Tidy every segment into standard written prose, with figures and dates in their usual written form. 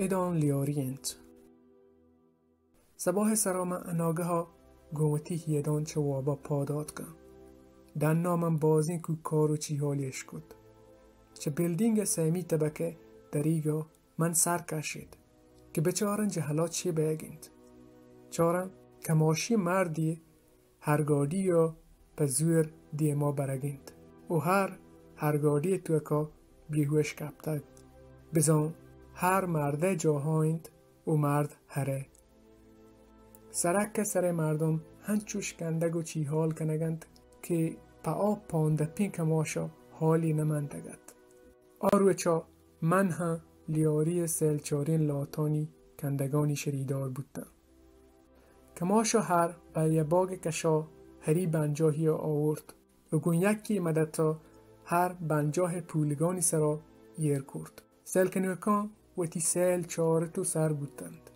اداں لیاری انت. سباہ سرام اناگه ها گومتی ھیداں چوابا پاداد کن. دن نامم بازیں کوکار و چیھال اشکت. چه بیلدینگ سیمی طبقه دریگا من سر کشید که بچارن جهلات چی بگیند. چارم کماشی مردی ھرگاڈی یا بزور دیما برگیند. و ھرگاڈی تو که بیهوش کپتگ. بزاں هر مرده جاهایند و مرد هره. سرک سر مردم ھنچوش کندگ و چیھال کنگند که پا آب پاندپین کماشا حالی نمندگد. آروچا من ها لیاری سلچارین لاتانی کندگانی شریدار بودم. کماشا هر بر باگ کشا هری بنجاهی آورد و گون یکی مدتا هر بنجاه پولگانی سرا یر کرد. سلکنوکان و تی سل چارتو سر بودند.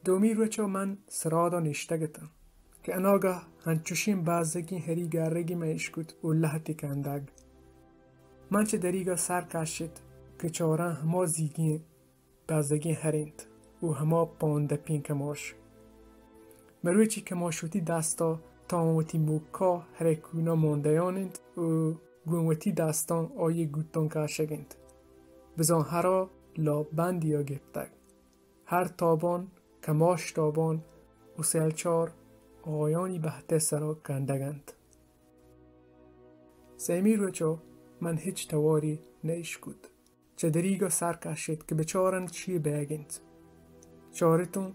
دومی روچا من سرادا نشتگتم که اناگه ھنچوشین بازگین هری گرگی میشکت و لحتی کندگ. من چه دریگا سر کشید که چاراں هما زیگین بازگین هریند و هما پاندپین کماش. مروی چی کماشوتی دستا تاوتی موکا هرکونا ماندیانند و گونوتی دستان آیه گوتان کشگند. بزاں هرا لابندی یا گپتگ. هر تابان کماش تابان و سلچار آیانی بهته سرا کندگند. سیمی روچا من هیچ تواری نیشکود. چه دریگا سر کشید که بچارن چی بگیند. چارتون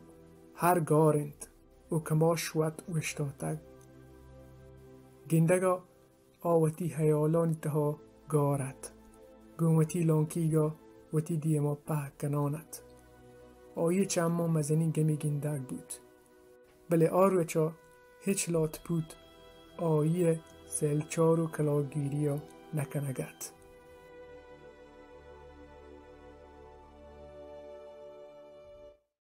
هر گارند و کماش ود وشتاتگ. گندگا آوتی حیالانی تها گارد. گومتی لانکیگا وتی دیما په کناند. آیه چما مزنی گمی گندگ بود. بله آروچا هیچ لات بود آیه سلچار و کلاگیریا نکنگد.